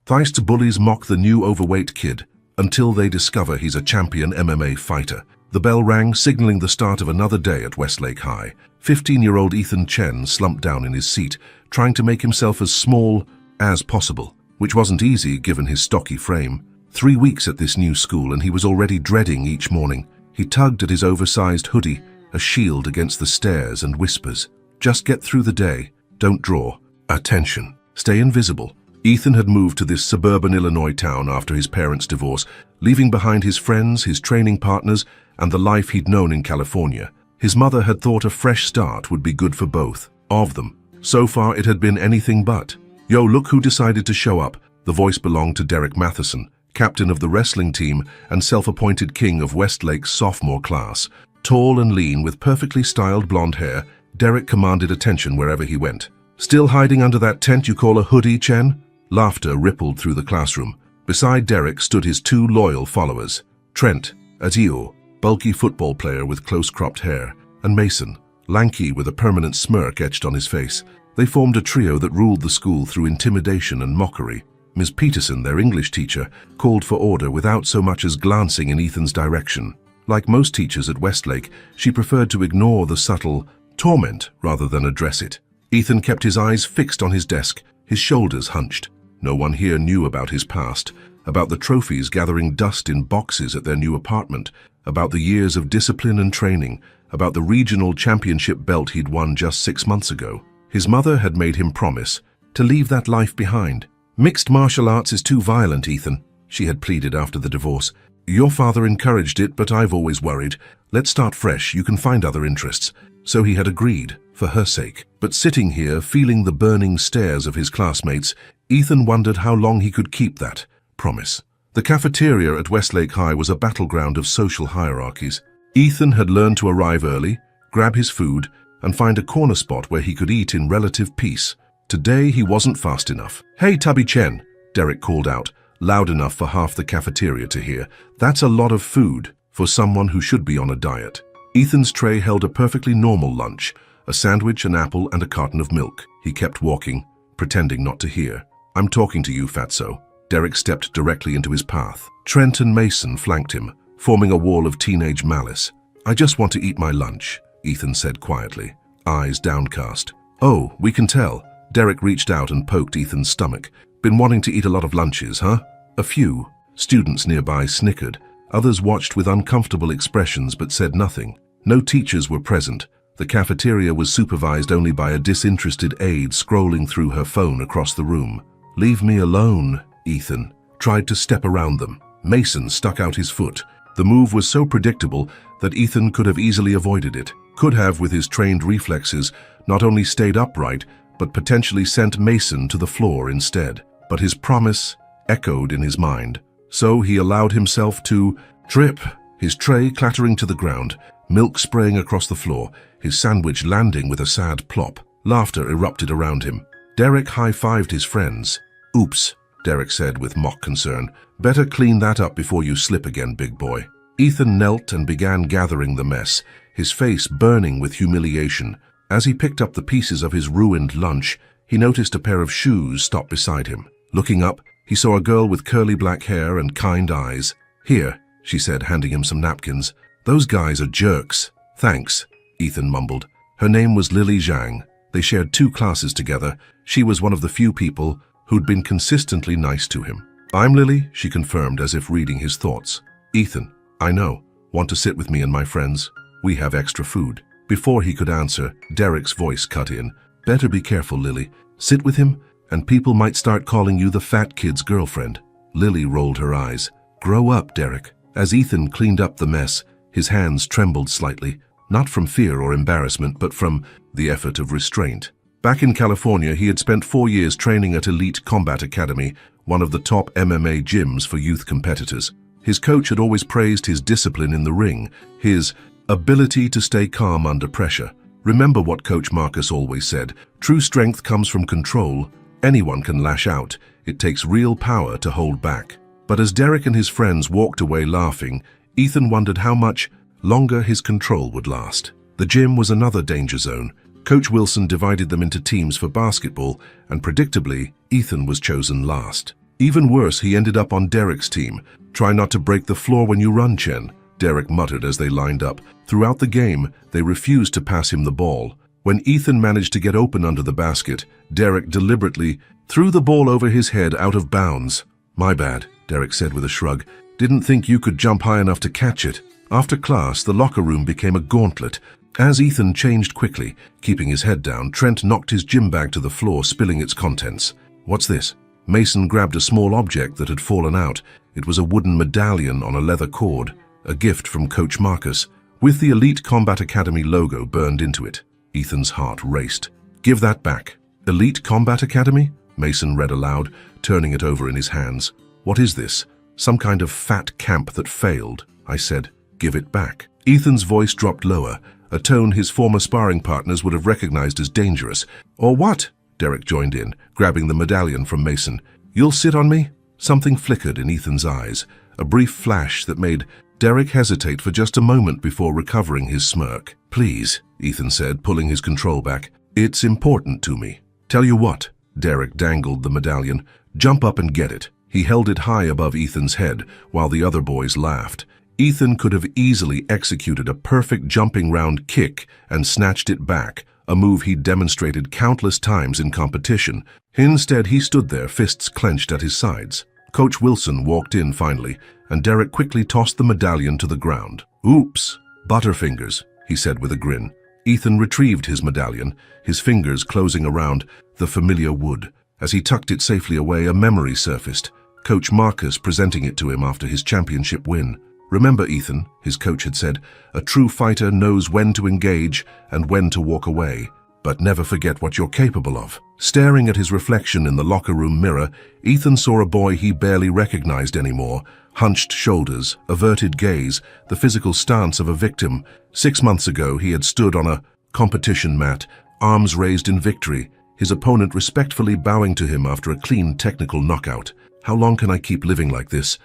Feist's bullies mock the new overweight kid until they discover he's a champion MMA fighter. The bell rang, signaling the start of another day at Westlake High. 15-year-old Ethan Chen slumped down in his seat, trying to make himself as small as possible, which wasn't easy given his stocky frame. 3 weeks at this new school and he was already dreading each morning. He tugged at his oversized hoodie, a shield against the stairs, and whispers, "Just get through the day. Don't draw attention. Stay invisible." Ethan had moved to this suburban Illinois town after his parents' divorce, leaving behind his friends, his training partners, and the life he'd known in California. His mother had thought a fresh start would be good for both of them. So far, it had been anything but. "Yo, look who decided to show up." The voice belonged to Derek Matheson, captain of the wrestling team and self-appointed king of Westlake's sophomore class. Tall and lean with perfectly styled blonde hair, Derek commanded attention wherever he went. "Still hiding under that tent you call a hoodie, Chen?" Laughter rippled through the classroom. Beside Derek stood his two loyal followers, Trent, a Tio, bulky football player with close-cropped hair, and Mason, lanky with a permanent smirk etched on his face. They formed a trio that ruled the school through intimidation and mockery. Ms. Peterson, their English teacher, called for order without so much as glancing in Ethan's direction. Like most teachers at Westlake, she preferred to ignore the subtle torment rather than address it. Ethan kept his eyes fixed on his desk, his shoulders hunched. No one here knew about his past, about the trophies gathering dust in boxes at their new apartment, about the years of discipline and training, about the regional championship belt he'd won just 6 months ago. His mother had made him promise to leave that life behind. "Mixed martial arts is too violent, Ethan," she had pleaded after the divorce. "Your father encouraged it, but I've always worried. Let's start fresh, you can find other interests." So he had agreed, for her sake. But sitting here, feeling the burning stares of his classmates, Ethan wondered how long he could keep that promise. The cafeteria at Westlake High was a battleground of social hierarchies. Ethan had learned to arrive early, grab his food, and find a corner spot where he could eat in relative peace. Today he wasn't fast enough. "Hey, Tubby Chen," Derek called out, loud enough for half the cafeteria to hear. "That's a lot of food for someone who should be on a diet." Ethan's tray held a perfectly normal lunch, a sandwich, an apple, and a carton of milk. He kept walking, pretending not to hear. "I'm talking to you, fatso." Derek stepped directly into his path. Trent and Mason flanked him, forming a wall of teenage malice. "I just want to eat my lunch," Ethan said quietly, eyes downcast. "Oh, we can tell." Derek reached out and poked Ethan's stomach. "Been wanting to eat a lot of lunches, huh?" A few. Students nearby snickered. Others watched with uncomfortable expressions but said nothing. No teachers were present. The cafeteria was supervised only by a disinterested aide scrolling through her phone across the room. "Leave me alone," Ethan tried to step around them. Mason stuck out his foot. The move was so predictable that Ethan could have easily avoided it. Could have, with his trained reflexes, not only stayed upright, but potentially sent Mason to the floor instead. But his promise echoed in his mind. So he allowed himself to trip, his tray clattering to the ground, milk spraying across the floor, his sandwich landing with a sad plop. Laughter erupted around him. Derek high-fived his friends. "Oops," Derek said with mock concern. "Better clean that up before you slip again, big boy." Ethan knelt and began gathering the mess, his face burning with humiliation. As he picked up the pieces of his ruined lunch, he noticed a pair of shoes stop beside him. Looking up, he saw a girl with curly black hair and kind eyes. "Here," she said, handing him some napkins. "Those guys are jerks." "Thanks," Ethan mumbled. Her name was Lily Zhang. They shared 2 classes together. She was one of the few people who'd been consistently nice to him. "I'm Lily," she confirmed as if reading his thoughts. "Ethan, I know. Want to sit with me and my friends? We have extra food." Before he could answer, Derek's voice cut in. "Better be careful, Lily. Sit with him, and people might start calling you the fat kid's girlfriend." Lily rolled her eyes. "Grow up, Derek." As Ethan cleaned up the mess, his hands trembled slightly, not from fear or embarrassment, but from the effort of restraint. Back in California, he had spent 4 years training at Elite Combat Academy, one of the top MMA gyms for youth competitors. His coach had always praised his discipline in the ring, his ability to stay calm under pressure. Remember what Coach Marcus always said, true strength comes from control. Anyone can lash out. It takes real power to hold back. But as Derek and his friends walked away laughing, Ethan wondered how much longer his control would last. The gym was another danger zone. Coach Wilson divided them into teams for basketball, and predictably, Ethan was chosen last. Even worse, he ended up on Derek's team. Try not to break the floor when you run, Chen, Derek muttered as they lined up. Throughout the game, they refused to pass him the ball. When Ethan managed to get open under the basket, Derek deliberately threw the ball over his head out of bounds. My bad, Derek said with a shrug. Didn't think you could jump high enough to catch it. After class, the locker room became a gauntlet. As Ethan changed quickly, keeping his head down, Trent knocked his gym bag to the floor, spilling its contents. What's this? Mason grabbed a small object that had fallen out. It was a wooden medallion on a leather cord, a gift from Coach Marcus, with the Elite Combat Academy logo burned into it. Ethan's heart raced. Give that back. Elite Combat Academy? Mason read aloud, turning it over in his hands. What is this? Some kind of fat camp that failed, I said. Give it back. Ethan's voice dropped lower, a tone his former sparring partners would have recognized as dangerous. Or what? Derek joined in, grabbing the medallion from Mason. You'll sit on me? Something flickered in Ethan's eyes, a brief flash that made Derek hesitate for just a moment before recovering his smirk. Please, Ethan said, pulling his control back. It's important to me. Tell you what. Derek dangled the medallion. Jump up and get it. He held it high above Ethan's head, while the other boys laughed. Ethan could have easily executed a perfect jumping round kick and snatched it back, a move he'd demonstrated countless times in competition. Instead, he stood there, fists clenched at his sides. Coach Wilson walked in finally, and Derek quickly tossed the medallion to the ground. Oops, butterfingers, he said with a grin. Ethan retrieved his medallion, his fingers closing around the familiar wood. As he tucked it safely away, a memory surfaced, Coach Marcus presenting it to him after his championship win. Remember, Ethan, his coach had said, a true fighter knows when to engage and when to walk away, but never forget what you're capable of. Staring at his reflection in the locker room mirror, Ethan saw a boy he barely recognized anymore. Hunched shoulders, averted gaze, the physical stance of a victim. 6 months ago, he had stood on a competition mat, arms raised in victory, his opponent respectfully bowing to him after a clean technical knockout. How long can I keep living like this?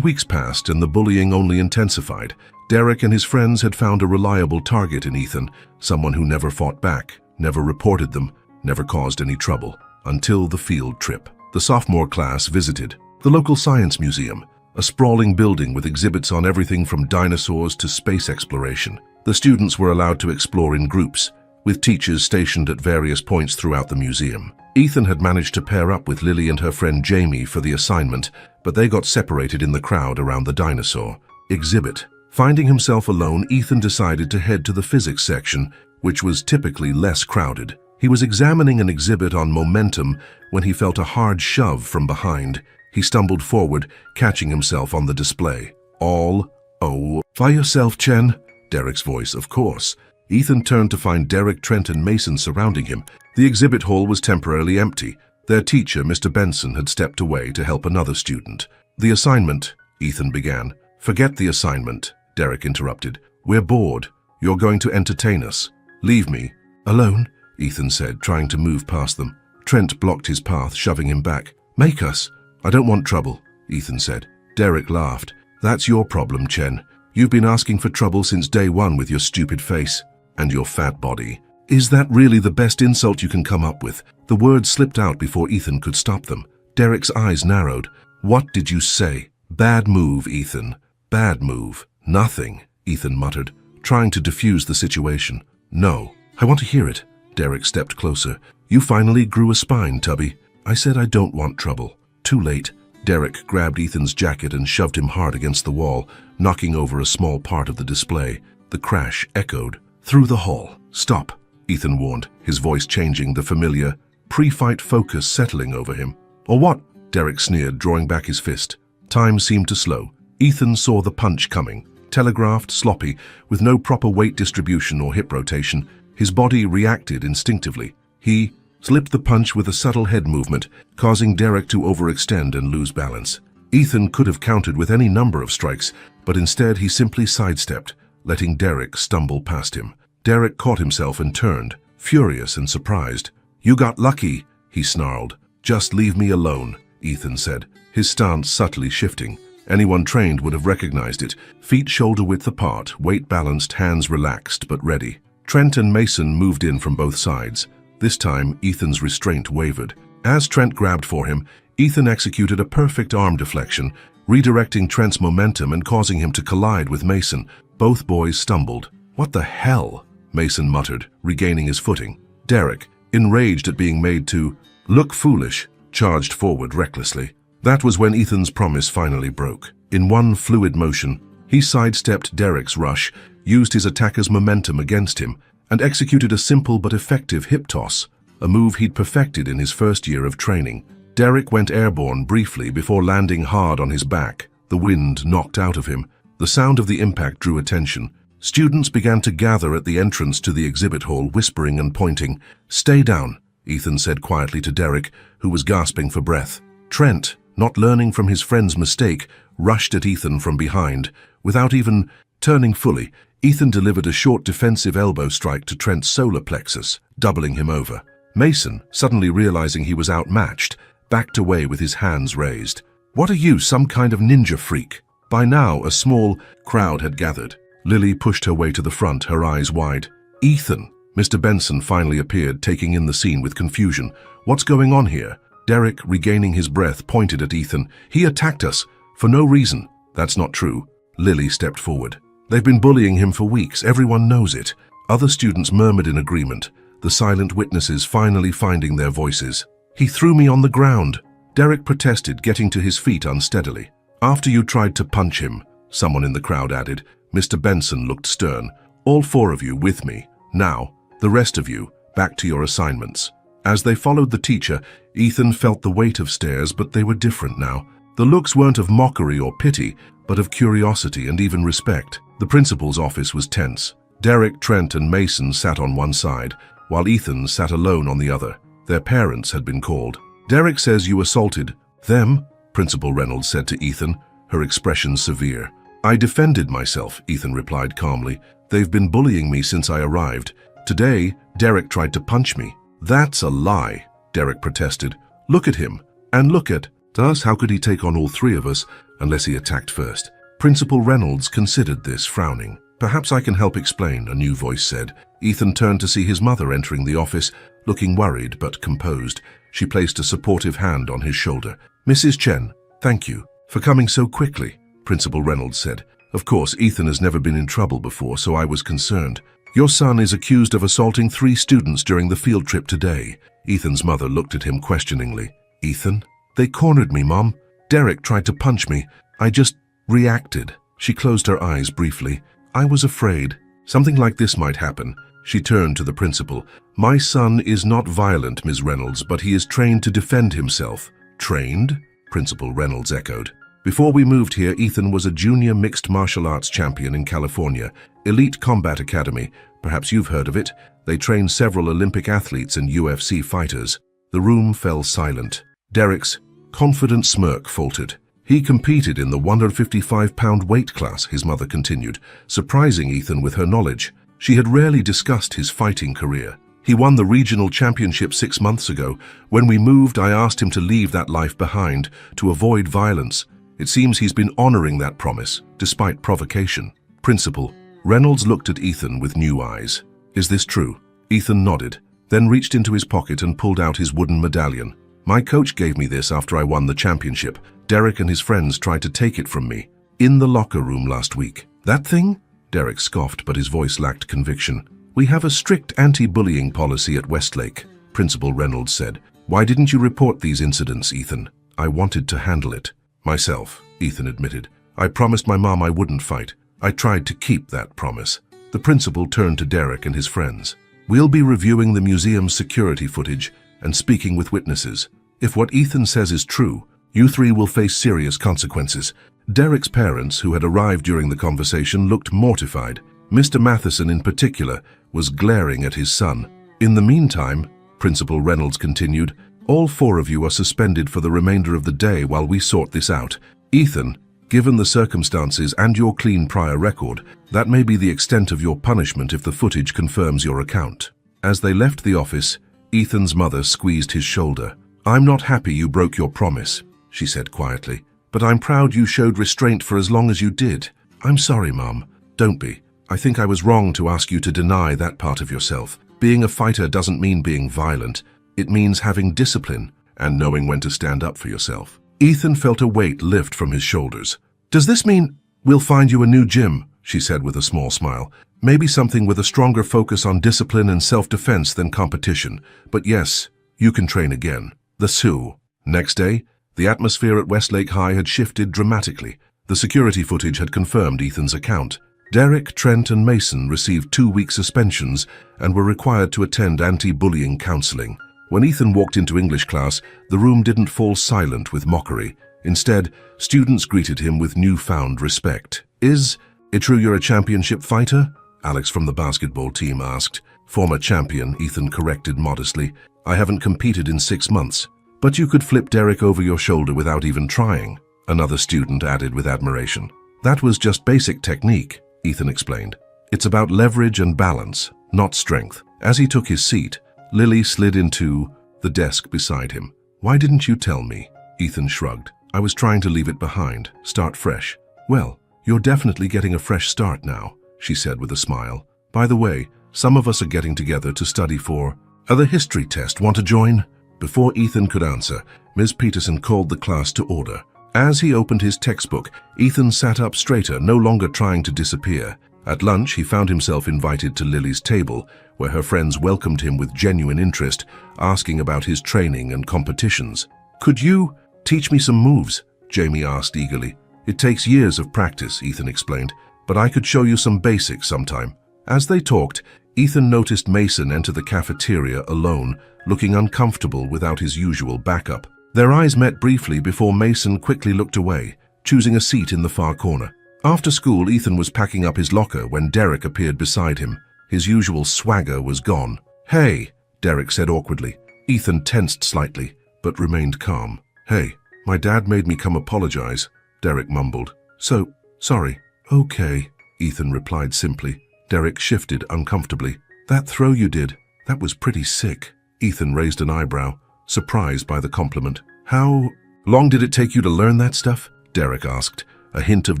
Weeks passed and the bullying only intensified. Derek and his friends had found a reliable target in Ethan, someone who never fought back, never reported them, never caused any trouble, until the field trip. The sophomore class visited the local science museum, a sprawling building with exhibits on everything from dinosaurs to space exploration. The students were allowed to explore in groups, with teachers stationed at various points throughout the museum. Ethan had managed to pair up with Lily and her friend Jamie for the assignment, but they got separated in the crowd around the dinosaur exhibit. Finding himself alone, Ethan decided to head to the physics section, which was typically less crowded. He was examining an exhibit on momentum when he felt a hard shove from behind. He stumbled forward, catching himself on the display. Oh, by yourself, Chen? Derek's voice, of course. Ethan turned to find Derek, Trent, and Mason surrounding him. The exhibit hall was temporarily empty. Their teacher, Mr. Benson, had stepped away to help another student. The assignment, Ethan began. Forget the assignment, Derek interrupted. We're bored. You're going to entertain us. Leave me. Alone, Ethan said, trying to move past them. Trent blocked his path, shoving him back. Make us. I don't want trouble, Ethan said. Derek laughed. That's your problem, Chen. You've been asking for trouble since day one with your stupid face and your fat body. Is that really the best insult you can come up with? The words slipped out before Ethan could stop them. Derek's eyes narrowed. What did you say? Bad move, Ethan. Bad move. Nothing, Ethan muttered, trying to defuse the situation. No, I want to hear it. Derek stepped closer. You finally grew a spine, Tubby. I said I don't want trouble. Too late. Derek grabbed Ethan's jacket and shoved him hard against the wall, knocking over a small part of the display. The crash echoed through the hall. Stop, Ethan warned, his voice changing, the familiar, pre-fight focus settling over him. Or what? Derek sneered, drawing back his fist. Time seemed to slow. Ethan saw the punch coming, telegraphed, sloppy, with no proper weight distribution or hip rotation. His body reacted instinctively. He slipped the punch with a subtle head movement, causing Derek to overextend and lose balance. Ethan could have countered with any number of strikes, but instead he simply sidestepped, letting Derek stumble past him. Derek caught himself and turned, furious and surprised. You got lucky, he snarled. Just leave me alone, Ethan said, his stance subtly shifting. Anyone trained would have recognized it. Feet shoulder-width apart, weight balanced, hands relaxed but ready. Trent and Mason moved in from both sides. This time, Ethan's restraint wavered. As Trent grabbed for him, Ethan executed a perfect arm deflection, redirecting Trent's momentum and causing him to collide with Mason. Both boys stumbled. "What the hell?" Mason muttered, regaining his footing. Derek, enraged at being made to look foolish, charged forward recklessly. That was when Ethan's promise finally broke. In one fluid motion, he sidestepped Derek's rush, used his attacker's momentum against him, and executed a simple but effective hip toss, a move he'd perfected in his first year of training. Derek went airborne briefly before landing hard on his back. The wind knocked out of him. The sound of the impact drew attention. Students began to gather at the entrance to the exhibit hall, whispering and pointing. "Stay down," Ethan said quietly to Derek, who was gasping for breath. Trent, not learning from his friend's mistake, rushed at Ethan from behind. Without even turning fully, Ethan delivered a short defensive elbow strike to Trent's solar plexus, doubling him over. Mason, suddenly realizing he was outmatched, backed away with his hands raised. "What are you, some kind of ninja freak?" By now, a small crowd had gathered. Lily pushed her way to the front, her eyes wide. "Ethan!" Mr. Benson finally appeared, taking in the scene with confusion. "What's going on here?" Derek, regaining his breath, pointed at Ethan. "He attacked us, for no reason." "That's not true." Lily stepped forward. "They've been bullying him for weeks, everyone knows it." Other students murmured in agreement, the silent witnesses finally finding their voices. "He threw me on the ground," Derek protested, getting to his feet unsteadily. "After you tried to punch him," someone in the crowd added. Mr. Benson looked stern. "All four of you with me. Now, the rest of you, back to your assignments." As they followed the teacher, Ethan felt the weight of stares, but they were different now. The looks weren't of mockery or pity, but of curiosity and even respect. The principal's office was tense. Derek, Trent, and Mason sat on one side, while Ethan sat alone on the other. Their parents had been called. "Derek says you assaulted them," Principal Reynolds said to Ethan, her expression severe. "I defended myself," Ethan replied calmly. "They've been bullying me since I arrived. Today, Derek tried to punch me." "That's a lie," Derek protested. "Look at him, and look at us. How could he take on all three of us unless he attacked first?" Principal Reynolds considered this, frowning. "Perhaps I can help explain," a new voice said. Ethan turned to see his mother entering the office, looking worried but composed. She placed a supportive hand on his shoulder. "Mrs. Chen, thank you for coming so quickly," Principal Reynolds said. "Of course, Ethan has never been in trouble before, so I was concerned. Your son is accused of assaulting 3 students during the field trip today." Ethan's mother looked at him questioningly. "Ethan? They cornered me, Mom. Derek tried to punch me. I just reacted." She closed her eyes briefly. "I was afraid something like this might happen." She turned to the principal. "My son is not violent, Ms. Reynolds, but he is trained to defend himself." "Trained?" Principal Reynolds echoed. "Before we moved here, Ethan was a junior mixed martial arts champion in California, Elite Combat Academy. Perhaps you've heard of it. They train several Olympic athletes and UFC fighters." The room fell silent. Derek's confident smirk faltered. "He competed in the 155-pound weight class," his mother continued, surprising Ethan with her knowledge. She had rarely discussed his fighting career. "He won the regional championship 6 months ago. When we moved, I asked him to leave that life behind, to avoid violence. It seems he's been honoring that promise, despite provocation." Principal Reynolds looked at Ethan with new eyes. "Is this true?" Ethan nodded, then reached into his pocket and pulled out his wooden medallion. "My coach gave me this after I won the championship. Derek and his friends tried to take it from me in the locker room last week." "That thing?" Derek scoffed, but his voice lacked conviction. "We have a strict anti-bullying policy at Westlake," Principal Reynolds said. "Why didn't you report these incidents, Ethan?" "I wanted to handle it myself," Ethan admitted. "I promised my mom I wouldn't fight. I tried to keep that promise." The principal turned to Derek and his friends. "We'll be reviewing the museum's security footage and speaking with witnesses. If what Ethan says is true, you 3 will face serious consequences." Derek's parents, who had arrived during the conversation, looked mortified. Mr. Matheson, in particular, was glaring at his son. "In the meantime," Principal Reynolds continued, "all 4 of you are suspended for the remainder of the day while we sort this out. Ethan, given the circumstances and your clean prior record, that may be the extent of your punishment if the footage confirms your account." As they left the office, Ethan's mother squeezed his shoulder. "I'm not happy you broke your promise," she said quietly, "but I'm proud you showed restraint for as long as you did." "I'm sorry, Mom." "Don't be. I think I was wrong to ask you to deny that part of yourself. Being a fighter doesn't mean being violent. It means having discipline and knowing when to stand up for yourself. Ethan felt a weight lift from his shoulders. "Does this mean we'll find you a new gym?" she said with a small smile. "Maybe something with a stronger focus on discipline and self-defense than competition. But yes, you can train again." The Sioux. Next day, the atmosphere at Westlake High had shifted dramatically. The security footage had confirmed Ethan's account. Derek, Trent, and Mason received 2-week suspensions and were required to attend anti-bullying counseling. When Ethan walked into English class, the room didn't fall silent with mockery. Instead, students greeted him with newfound respect. "Is it true you're a championship fighter?" Alex from the basketball team asked. "Former champion," Ethan corrected modestly. "I haven't competed in 6 months." "But you could flip Derek over your shoulder without even trying," another student added with admiration. "That was just basic technique," Ethan explained. "It's about leverage and balance, not strength." As he took his seat, Lily slid into the desk beside him. "Why didn't you tell me?" Ethan shrugged. "I was trying to leave it behind, start fresh." "Well, you're definitely getting a fresh start now," she said with a smile. "By the way, some of us are getting together to study for the history test. Want to join?" Before Ethan could answer, Ms. Peterson called the class to order. As he opened his textbook, Ethan sat up straighter, no longer trying to disappear. At lunch, he found himself invited to Lily's table, where her friends welcomed him with genuine interest, asking about his training and competitions. "Could you teach me some moves?" Jamie asked eagerly. "It takes years of practice," Ethan explained, "but I could show you some basics sometime." As they talked, Ethan noticed Mason enter the cafeteria alone, looking uncomfortable without his usual backup. Their eyes met briefly before Mason quickly looked away, choosing a seat in the far corner. After school, Ethan was packing up his locker when Derek appeared beside him. His usual swagger was gone. "Hey," Derek said awkwardly. Ethan tensed slightly, but remained calm. "Hey, my dad made me come apologize," Derek mumbled. "So, sorry." "Okay," Ethan replied simply. Derek shifted uncomfortably. "That throw you did, that was pretty sick." Ethan raised an eyebrow, surprised by the compliment. "How long did it take you to learn that stuff?" Derek asked, a hint of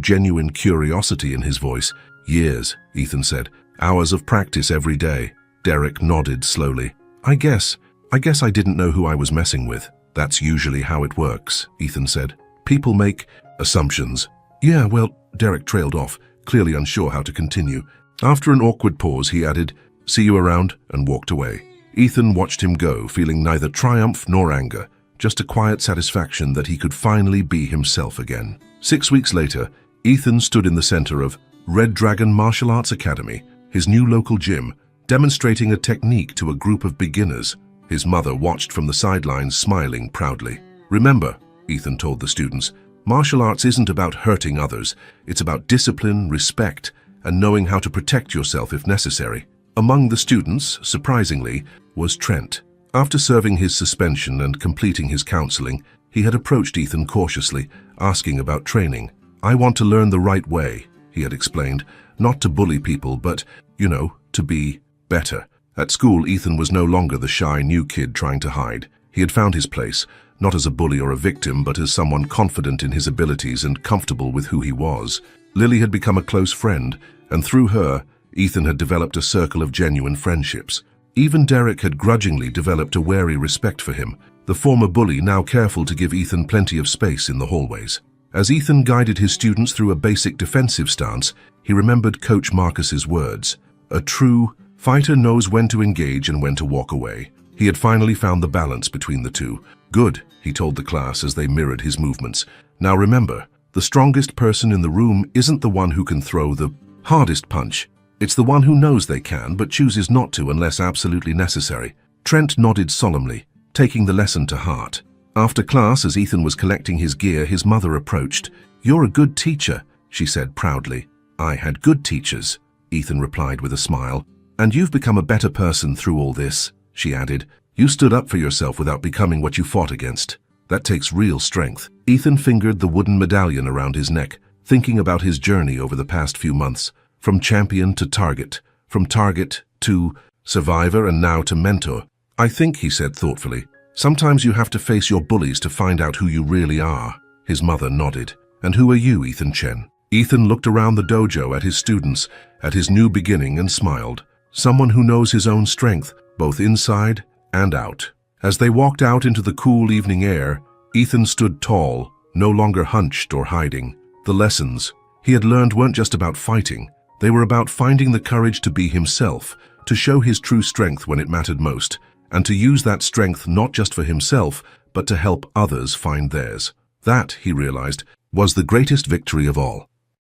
genuine curiosity in his voice. "Years," Ethan said. "Hours of practice every day." Derek nodded slowly. I guess I didn't know who I was messing with." "That's usually how it works," Ethan said. "People make assumptions." "Yeah, well," Derek trailed off, clearly unsure how to continue. After an awkward pause, he added, "See you around," and walked away. Ethan watched him go, feeling neither triumph nor anger, just a quiet satisfaction that he could finally be himself again. 6 weeks later, Ethan stood in the center of Red Dragon Martial Arts Academy, his new local gym, demonstrating a technique to a group of beginners. His mother watched from the sidelines, smiling proudly. "Remember," Ethan told the students, "martial arts isn't about hurting others. It's about discipline, respect, and knowing how to protect yourself if necessary." Among the students, surprisingly, was Trent. After serving his suspension and completing his counseling, he had approached Ethan cautiously, asking about training. "I want to learn the right way," he had explained, "not to bully people, but, to be better." At school, Ethan was no longer the shy new kid trying to hide. He had found his place, not as a bully or a victim, but as someone confident in his abilities and comfortable with who he was. Lily had become a close friend, and through her, Ethan had developed a circle of genuine friendships. Even Derek had grudgingly developed a wary respect for him, the former bully now careful to give Ethan plenty of space in the hallways. As Ethan guided his students through a basic defensive stance, he remembered Coach Marcus's words. A true fighter knows when to engage and when to walk away. He had finally found the balance between the two. "Good," he told the class as they mirrored his movements. "Now remember, the strongest person in the room isn't the one who can throw the hardest punch. It's the one who knows they can, but chooses not to unless absolutely necessary." Trent nodded solemnly, taking the lesson to heart. After class, as Ethan was collecting his gear, his mother approached. "You're a good teacher," she said proudly. "I had good teachers," Ethan replied with a smile. "And you've become a better person through all this," she added. "You stood up for yourself without becoming what you fought against. That takes real strength." Ethan fingered the wooden medallion around his neck, thinking about his journey over the past few months. From champion to target, from target to survivor, and now to mentor. "I think," he said thoughtfully, "sometimes you have to face your bullies to find out who you really are." His mother nodded. "And who are you, Ethan Chen?" Ethan looked around the dojo at his students, at his new beginning, and smiled. "Someone who knows his own strength, both inside and out." As they walked out into the cool evening air, Ethan stood tall, no longer hunched or hiding. The lessons he had learned weren't just about fighting. They were about finding the courage to be himself, to show his true strength when it mattered most, and to use that strength not just for himself, but to help others find theirs. That, he realized, was the greatest victory of all.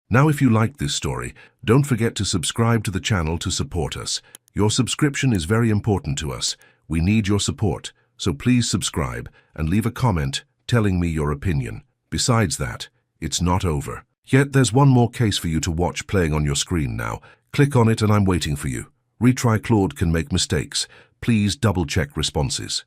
Now, if you liked this story, don't forget to subscribe to the channel to support us. Your subscription is very important to us. We need your support, so please subscribe and leave a comment telling me your opinion. Besides that, it's not over. Yet there's one more case for you to watch playing on your screen now. Click on it and I'm waiting for you. Retry Claude can make mistakes. Please double-check responses.